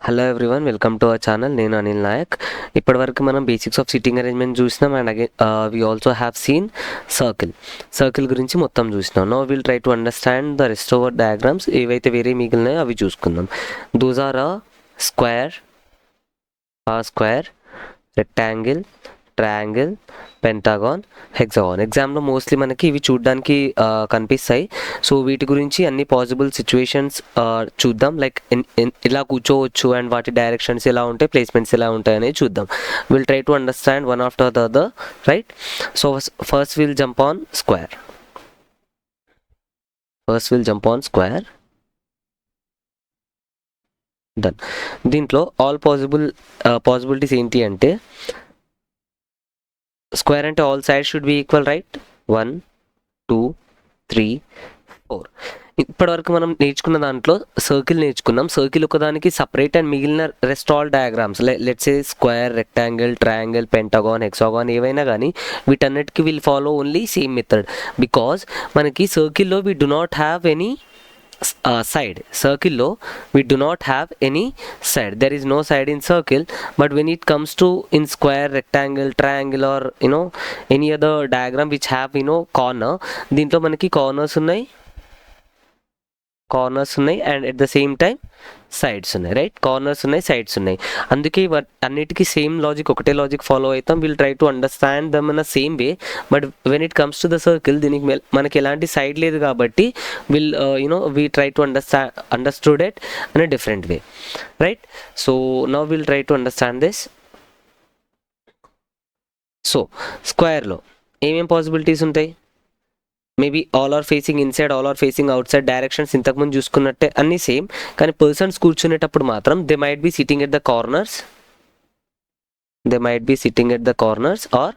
Hello everyone, welcome to our channel. నేను అనిల్ నాయక్. ఇప్పటివరకు మనం బేసిక్స్ ఆఫ్ సిట్టింగ్ అరేంజ్మెంట్ చూసినాం and again we also have seen circle గురించి మొత్తం చూసినాం. Now will try to understand the rest over diagrams. ఏవైతే వేరే మిగిలినాయో అవి చూసుకుందాం. Those are square, rectangle, triangle, pentagon, hexagon. ఎగ్జామ్లో మోస్ట్లీ మనకి ఇవి చూడడానికి కనిపిస్తాయి. సో వీటి గురించి అన్ని పాసిబుల్ సిచ్యువేషన్స్ చూద్దాం. లైక్ ఇలా కూర్చోవచ్చు అండ్ వాటి డైరెక్షన్స్ ఎలా ఉంటాయి, ప్లేస్మెంట్స్ ఎలా ఉంటాయి అనేది చూద్దాం. Will try to understand one after the other, right? So first will jump on square. Done. దీంట్లో ఆల్ పాసిబిలిటీస్ ఏంటి అంటే, స్క్వేర్ అంటే all sides should be equal, right? 1 2 3 4. ఇప్పటివరకు మనం నేర్చుకున్న దాంట్లో సర్కిల్ నేర్చుకున్నాం. సర్కిల్ ఒకదానికి సపరేట్ అండ్ మిగిలిన rest all diagrams let's say square, rectangle, triangle, pentagon, hexagon ఏవైనా కానీ వీటన్నిటికీ will follow only same method. Because మనకి సర్కిల్లో we do not have any side. Circle we do not have any side. There is no side in circle. But when it comes to in square, rectangle, triangle or any other diagram which have corner, దీంట్లో మనకి corners ఉన్నాయి and at the same time sides ఉన్నాయి, right? Corners ఉన్నాయి, sides ఉన్నాయి. అందుకే అన్నిటికీ same logic, ఒకటే logic follow అవుతాం. Will try to understand them in a same way. But when it comes to the circle, దీనికి మనకి ఎలాంటి సైడ్ లేదు కాబట్టి we try to understood it in a different way, right? So now will try to understand this. So స్క్వేర్లో ఏమేం possibilities ఉంటాయి? Maybe all are facing inside, all are facing outside. Directions ఇంతకుముందు చూసుకున్నట్టే అన్నీ same. కానీ persons కూర్చునేటప్పుడు మాత్రం they might be sitting at the corners or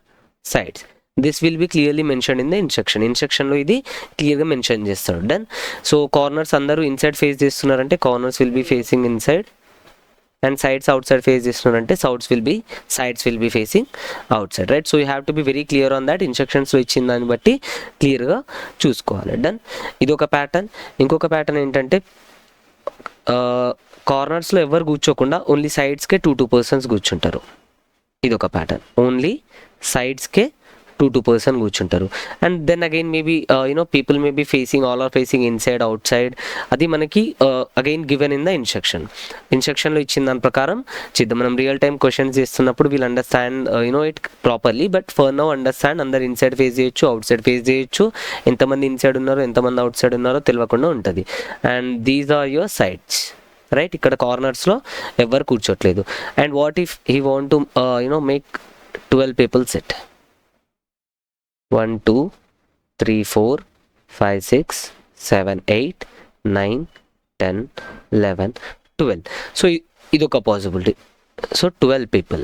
sides. This will be clearly mention in the ఇన్స్ట్రక్షన్లో ఇది క్లియర్గా మెన్షన్ చేస్తాడు. డన్. సో కార్నర్స్ అందరూ ఇన్సైడ్ ఫేస్ చేస్తున్నారంటే corners will be facing inside, and sides outside face చేస్తున్నారంటే sides will be facing outside, right? So you have to be very clear on that. ఇన్స్ట్రక్షన్స్లో ఇచ్చిన దాన్ని బట్టి క్లియర్గా చూసుకోవాలి. Done. ఇది ఒక ప్యాటర్న్. ఇంకొక ప్యాటర్న్ ఏంటంటే, కార్నర్స్లో ఎవరు కూర్చోకుండా ఓన్లీ సైడ్స్కే టూ పర్సన్స్ కూర్చుంటారు. ఇది ఒక ప్యాటర్న్. ఓన్లీ సైడ్స్కే టూ పర్సన్ కూర్చుంటారు. And then again maybe people may be facing, all are facing inside, outside. అది మనకి అగైన్ గివెన్ ఇన్ ద ఇన్స్ట్రక్షన్లో ఇచ్చిన దాని ప్రకారం చేద్దాం. మనం రియల్ టైమ్ క్వశ్చన్స్ చేస్తున్నప్పుడు we'll understand it properly. But for now understand, అందరు ఇన్సైడ్ ఫేస్ చేయొచ్చు, అవుట్ సైడ్ ఫేస్ చేయొచ్చు. ఎంతమంది ఇన్సైడ్ ఉన్నారో ఎంతమంది అవుట్ సైడ్ ఉన్నారో తెలియకుండా ఉంటుంది. And these are your sides, right? ఇక్కడ కార్నర్స్లో ఎవరు కూర్చోట్లేదు. And what if he want to make 12 people sit? 1 2 3 4 5 6 7 8 9 10 11 12. So ఇది ఒక పాసిబిలిటీ. So 12 people.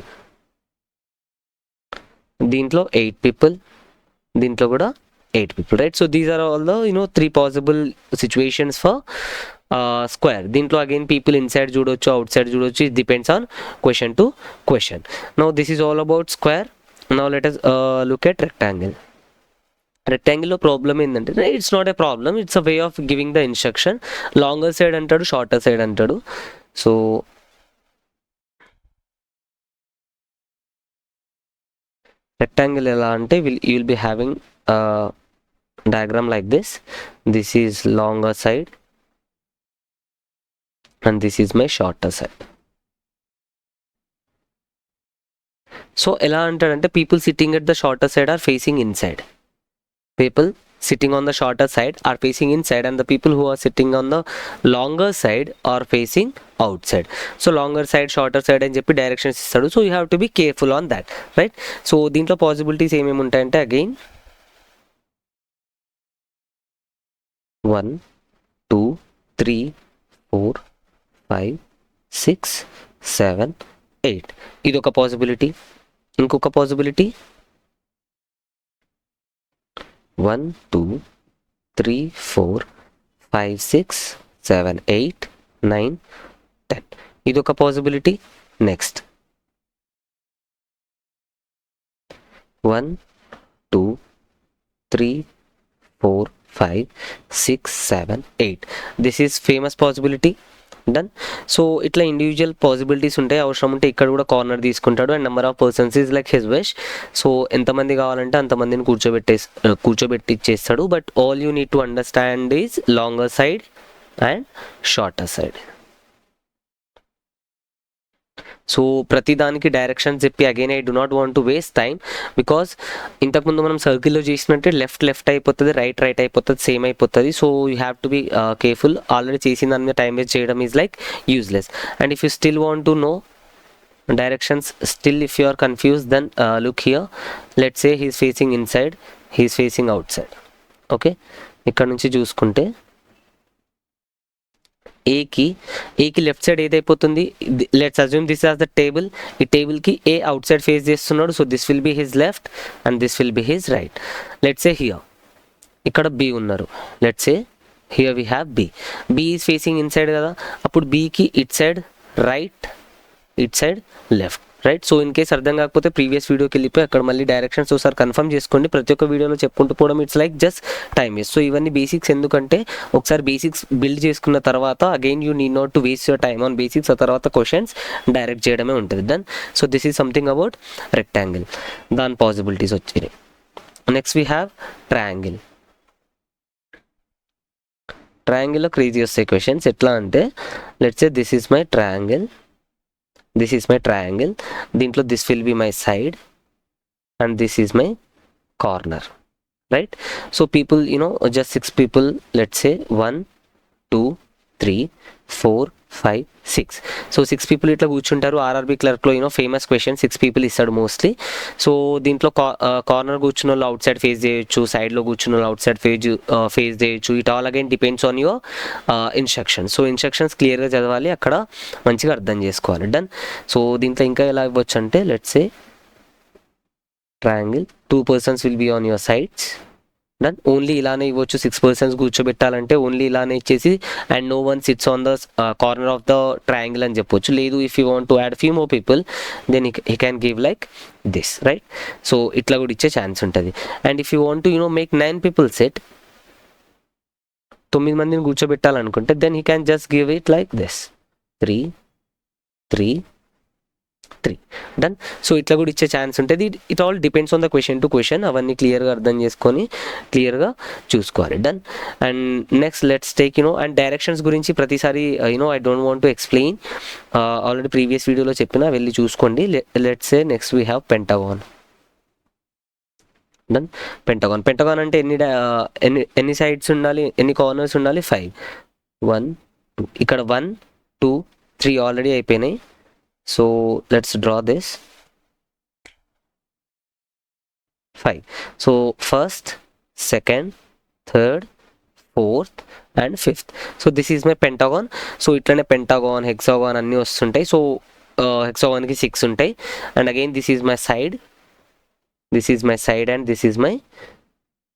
దీంట్లో 8 people, దీంట్లో కూడా 8 people, right? So these are all the 3 possible situations for square. దీంట్లో అగైన్ పీపుల్ ఇన్సైడ్ చూడొచ్చు, అవుట్ సైడ్ చూడొచ్చు. It depends on question to question. Now this is all about square. Now let us look at rectangle. రెక్టాంగిల్లో problem ఏంటంటే, it's not a problem, it's a way of giving the instruction. Longer side అంటాడు, shorter side అంటాడు. So rectangle ఎలా అంటే, you will be having diagram like this. This is longer side and this is my shorter side. So ఎలా అంటాడంటే, people sitting at the shorter side are facing inside. People sitting on the shorter side are facing inside, and the people who are sitting on the longer side are facing outside. So longer side, shorter side అని చెప్పి directions ఇస్తాడు. So you have to be careful on that, right? So దీంట్లో possibilities ఏమేమి ఉంటాయంటే, again 1 2 3 4 5 6 7 8. ఇది ఒక possibility. ఇంకొక possibility 1 2 3 4 5 6 7 8 9 10. ఇది ఒక possibility. Next 1 2 3 4 5 6 7 8. This is famous possibility. Done. So ఇట్లా ఇండివిజువల్ పాసిబిలిటీస్ ఉంటాయి, అవసరం ఉంటే ఇక్కడ కూడా కార్నర్ తీసుకుంటాడు. And number of persons is like his wish. So ఎంతమంది కావాలంటే అంతమందిని కూర్చోబెట్టిచ్చేస్తాడు. But all you need to understand is longer side and shorter side. So ప్రతిదానికి డైరెక్షన్స్ చెప్పి again I do not want to waste time, because ఇంతకుముందు మనం సర్కిల్లో చేసినట్టే లెఫ్ట్ అయిపోతుంది, రైట్ అయిపోతుంది, సేమ్ అయిపోతుంది. So you have to be careful. Already చేసిన దాని మీద టైం వేస్ట్ చేయడం is like useless. And if you still want to know directions, still if you are confused, then look here. Let's say he is facing inside, he is facing outside. Okay, ఇక్కడ నుంచి చూసుకుంటే ఏకి left side ఏదైపోతుంది, let's assume this as the table. ఈ టేబుల్కి A outside face చేస్తున్నాడు. So this will be his left and this will be his right. Let's say here ఇక్కడ B ఉన్నారు. Let's say here we have B is facing inside కదా, అప్పుడు బీకి it side right, it side left, right. So in case అర్థం కాకపోతే previous వీడియోకి వెళ్ళిపోయి అక్కడ మళ్ళీ డైరెక్షన్స్ ఒకసారి కన్ఫర్మ్ చేసుకోండి. ప్రతి ఒక్క వీడియోలో చెప్పుకుంటూ పోవడం it's like just time waste. So ఇవన్నీ బేసిక్స్ ఎందుకంటే ఒకసారి బేసిక్స్ బిల్డ్ చేసుకున్న తర్వాత again you need not to waste your time on basics. ఆ తర్వాత క్వశ్చన్స్ డైరెక్ట్ చేయడమే ఉంటుంది. Then so this is something about rectangle, దాని పాసిబిలిటీస్ వచ్చినాయి. Next we have triangle. ట్రయాంగిల్లో క్రేజీ వస్తాయి క్వశ్చన్స్. ఎట్లా అంటే let's say this is my triangle, this is my triangle, దీంట్లో this will be my side and this is my corner, right? So people, just 6 people, let's say 1 2 3 4 5 6. So 6 people ఇట్లా కూర్చుంటారు. RRB క్లర్క్లో famous question 6 people ఇస్తాడు mostly. So దీంట్లో corner కూర్చున్న వాళ్ళు out side face చేయొచ్చు, సైడ్లో కూర్చున్న వాళ్ళు అవుట్ సైడ్ ఫేస్ చేయొచ్చు. It all again depends on your instructions. So instructions క్లియర్గా చదవాలి, అక్కడ మంచిగా అర్థం చేసుకోవాలి. డన్. సో దీంట్లో ఇంకా ఎలా ఇవ్వచ్చు అంటే let's say triangle 2 persons will be on your sides. Done. Only ఇలానే ఇవ్వచ్చు. 6 persons కూర్చోబెట్టాలంటే ఓన్లీ ఇలానే ఇచ్చేసి and no one sits on the corner of the triangle అని చెప్పొచ్చు. లేదు if you want to add few more people then he can give like this, right. So ఇట్లా కూడా ఇచ్చే ఛాన్స్ ఉంటుంది. And if you want to make 9 people set, 9 మందిని కూర్చోబెట్టాలనుకుంటే then he can just give it like this 3 3 3. Done. So ఇట్లా కూడా ఇచ్చే chance ఉంటుంది. It all depends on the question to question. అవన్నీ క్లియర్గా అర్థం చేసుకొని క్లియర్గా చూసుకోవాలి. Done. And next let's take and directions గురించి ప్రతిసారి I don't want to explain, already previous వీడియోలో చెప్పినా వెళ్ళి చూసుకోండి. Let's say next we have pentagon. Done. Pentagon అంటే ఎన్ని సైడ్స్ ఉండాలి, ఎన్ని కార్నర్స్ ఉండాలి? 5 1 2. ఇక్కడ 1 2 3 ఆల్రెడీ అయిపోయినాయి. So let's draw this 5. So first, second, third, fourth and fifth. So this is my pentagon. So itlane pentagon, hexagon anni vastuntayi. So hexagon ki 6 untayi. And again this is my side, this is my side and this is my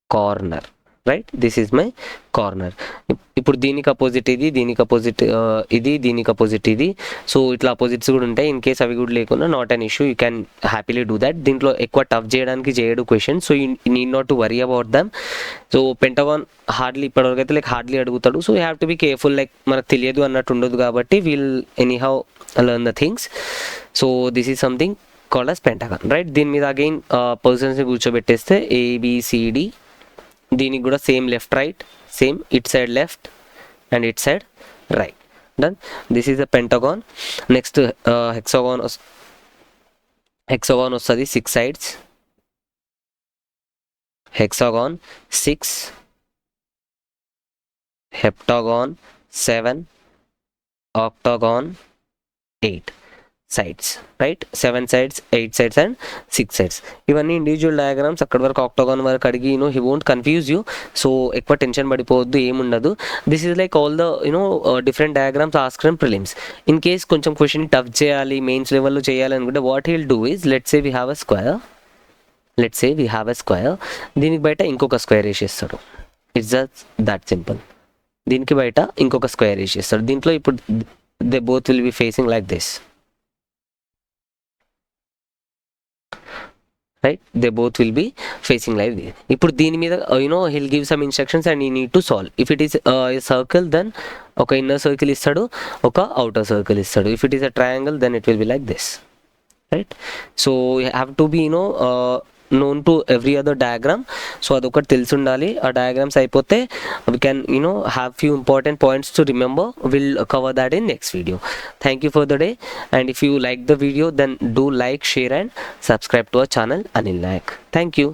corner, right. This is my corner. ఇప్పుడు దీనికి opposite ఇది, దీనికి opposite ఇది, దీనికి opposite ఇది. So ఇట్లా opposites కూడా ఉంటాయి. ఇన్ కేస్ అవి కూడా లేకుండా not an issue, you can happily do that. దీంట్లో ఎక్కువ టఫ్ చేయడు question. So you need not to worry about them. So pentagon hardly ఇప్పటివరకు అయితే లైక్ హార్డ్లీ అడుగుతాడు. So you have to be careful, like మనకు తెలియదు అన్నట్టు ఉండదు కాబట్టి we'll anyhow learn the things. So this is something called as pentagon, right. దీని మీద అగైన్ పర్సన్స్ని కూర్చోబెట్టేస్తే ABCD. దీనికి కూడా same left right, same it side left and it side right. Done. This is a pentagon. Next hexagon వస్తుంది 6 sides. Hexagon 6, హెప్టాగాన్ 7, ఆక్టాగాన్ 8 sides, right. 7 sides, 8 sides and 6 sides. ఇవన్నీ individual diagrams. అక్కడి వరకు ఆక్టాగాన్ వరకు అడిగి he won't confuse you. So ఎక్కువ tension పడిపోవద్దు, ఏముండదు. This is like all the different diagrams asked in prelims. In case కొంచెం క్వశ్చన్ టఫ్ చేయాలి, మెయిన్స్ లెవెల్లో చేయాలి అనుకుంటే what he'll do is let's say we have a square. దీనికి బయట ఇంకొక స్క్వేర్ వేసేస్తాడు. It's just that simple. దీనికి బయట ఇంకొక స్క్వేర్ వేసేస్తాడు. దీంట్లో ఇప్పుడు they both will be facing like this. Right, they both will be facing like this. ఇప్పుడు దీని మీద he'll give some instructions and you need to solve. If it is circle then ఒక ఇన్నర్ సర్కిల్ ఇస్తాడు, ఒక outer circle ఇస్తాడు. If it is a triangle then it will be like this, right. So you have to be known to every other diagram. సో అదొకటి తెలిసి ఉండాలి. ఆ diagrams అయిపోతే we can have few important points to remember. We'll cover that in next video. Thank you for the day, and if you like the video then do like, share and subscribe to our channel Anil Nayak. Thank you.